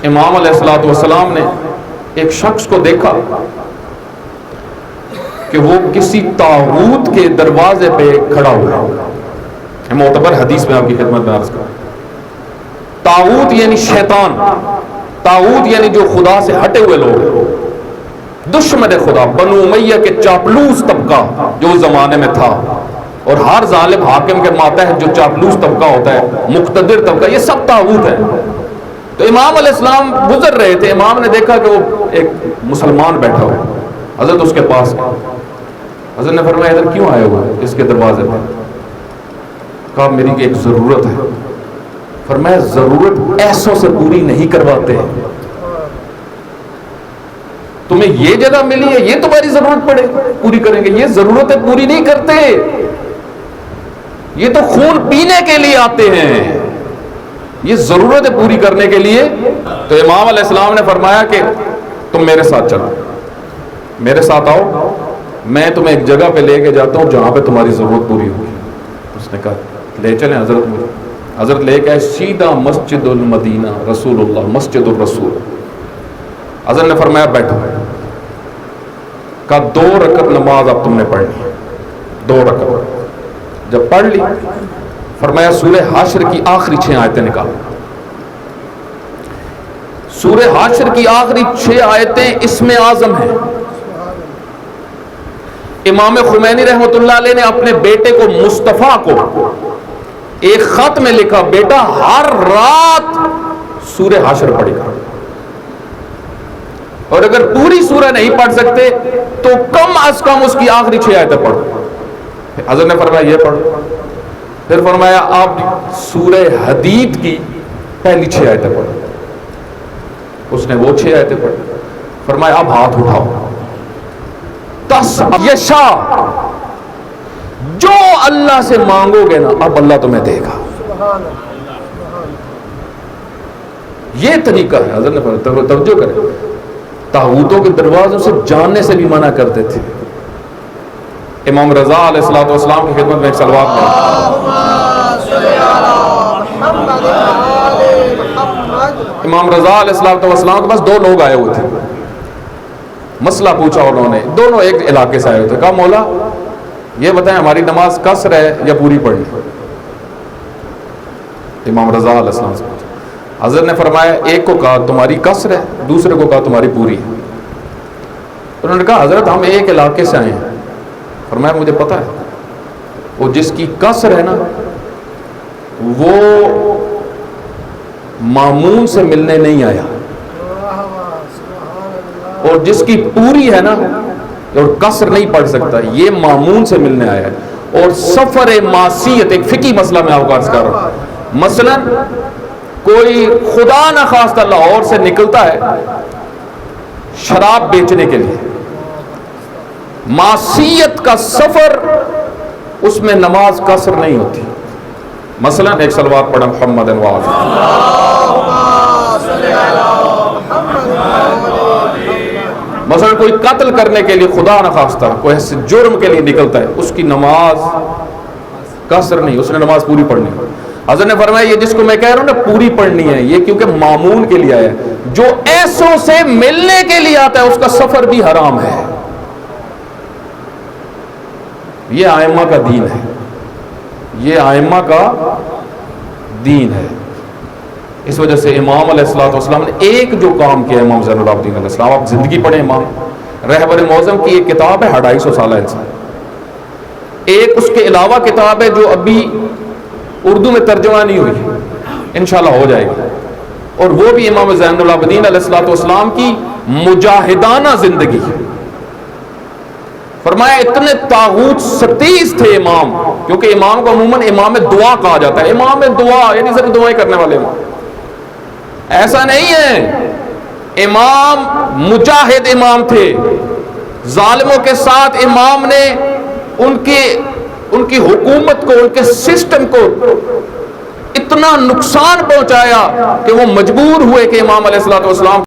امام علیہ الصلوۃ والسلام نے ایک شخص کو دیکھا کہ وہ کسی طاغوت کے دروازے پہ کھڑا ہوا. معتبر حدیث میں آپ کی خدمت میں عرض کروں. طاغوت یعنی شیطان، طاغوت یعنی جو خدا سے ہٹے ہوئے لوگ، دشمن خدا، بنو امیہ کے چاپلوس طبقہ جو اس زمانے میں تھا، اور ہر ظالم حاکم کے ماتحت جو چاپلوس طبقہ ہوتا ہے، مقتدر طبقہ، یہ سب طاغوت ہے. تو امام علیہ السلام گزر رہے تھے، امام نے دیکھا کہ وہ ایک مسلمان بیٹھا ہوا، حضرت اس کے پاس گئے. حضرت نے فرمایا ادھر کیوں آئے ہوئے اس کے دروازے پر؟ کہا میری ایک ضرورت ہے. فرمایا ضرورت ایسوں سے پوری نہیں کرواتے، تمہیں یہ جگہ ملی ہے یہ تمہاری ضرورت پڑے پوری کریں گے، یہ ضرورتیں پوری نہیں کرتے، یہ تو خون پینے کے لیے آتے ہیں، یہ ضرورتیں پوری کرنے کے لیے. تو امام علیہ السلام نے فرمایا کہ تم میرے ساتھ چلو، میرے ساتھ آؤ، میں تمہیں ایک جگہ پہ لے کے جاتا ہوں جہاں پہ تمہاری ضرورت پوری ہوگی. اس نے کہا لے چلیں حضرت مجھے. حضرت لے کے سیدھا مسجد المدینہ، رسول اللہ، مسجد الرسول. حضرت نے فرمایا بیٹھو. کہا 2 رکعت نماز اب تم نے پڑھنی ہے، 2 رکعت. جب پڑھ لی فرمایا سورہ حشر کی آخری 6 آیتیں نکالو. سورہ حشر کی آخری 6 آیتیں اسم اعظم ہیں. امام خمینی رحمۃ اللہ علیہ نے اپنے بیٹے کو مصطفیٰ کو ایک خط میں لکھا، بیٹا ہر رات سورہ حشر پڑھے گا، اور اگر پوری سورہ نہیں پڑھ سکتے تو کم از کم اس کی آخری 6 آیتیں پڑھو. حضرت نے فرمایا یہ پڑھو. پھر فرمایا آپ سورہ حدید کی پہلی 6 آیتیں پڑھو. اس نے وہ 6 آیتیں پڑھی. فرمایا اب ہاتھ اٹھاؤ. یشا، جو اللہ سے مانگو گے نا اب اللہ تمہیں دے گا. یہ طریقہ ہے. حضرت نے توجہ کرے، طاغوتوں کے دروازوں سے جاننے سے بھی منع کرتے تھے. امام رضا علیہ الصلوۃ والسلام کی خدمت میں ایک صلوات پڑھیں. امام رضا علیہ الصلوۃ والسلام کے پاس 2 لوگ آئے ہوئے تھے. مسئلہ پوچھا انہوں نے، دونوں ایک علاقے سے آئے ہوئے تھے. کہا مولا یہ بتائیں ہماری نماز قصر ہے یا پوری پڑھنی؟ امام رضا علیہ السلام سے پوچھا. حضرت نے فرمایا ایک کو کہا تمہاری قصر ہے، دوسرے کو کہا تمہاری پوری ہے. انہوں نے کہا حضرت ہم ایک علاقے سے آئے ہیں. فرمایا مجھے پتا ہے، وہ جس کی قصر ہے نا وہ مامون سے ملنے نہیں آیا، اور جس کی پوری ہے نا اور قصر نہیں پڑھ سکتا یہ مامون سے ملنے آیا ہے. اور سفر معصیت، ایک فقہی مسئلہ میں آپ کو عرض کر رہا ہوں. مثلا کوئی خدا نخواستہ لاہور سے نکلتا ہے شراب بیچنے کے لیے، معصیت کا سفر، اس میں نماز قصر نہیں ہوتی. مثلا ایک صلوات پڑھا محمد انوار. مثلا کوئی قتل کرنے کے لیے خدا نخواستہ کوئی ایسے جرم کے لیے نکلتا ہے، اس کی نماز قصر نہیں، اس نے نماز پوری پڑھنی ہے. حضرت نے فرمایا یہ جس کو میں کہہ رہا ہوں نا پوری پڑھنی ہے، یہ کیونکہ مامون کے لیے آیا ہے. جو ایسوں سے ملنے کے لیے آتا ہے اس کا سفر بھی حرام ہے. یہ ائمہ کا دین ہے، یہ ائمہ کا دین ہے. اس وجہ سے امام علیہ السلام نے ایک جو کام کیا، امام زین العابدین علیہ السلام، آپ زندگی پڑھیں، امام رہبر معظم کی ایک کتاب ہے 250 سالہ انسان. ایک اس کے علاوہ کتاب ہے جو ابھی اردو میں ترجمہ نہیں ہوئی، انشاءاللہ ہو جائے گی، اور وہ بھی امام زین العابدین علیہ السلام کی مجاہدانہ زندگی. فرمایا اتنے طاغوت ستیز تھے امام، کیونکہ امام کو عموماً امام دعا کہا جاتا ہے. امام دعا یعنی صرف دعائیں کرنے والے امام، ایسا نہیں ہے. امام مجاہد امام تھے. ظالموں کے ساتھ امام نے ان کی حکومت کو، ان کے سسٹم کو اتنا نقصان پہنچایا کہ وہ مجبور ہوئے کہ امام علیہ الصلوۃ والسلام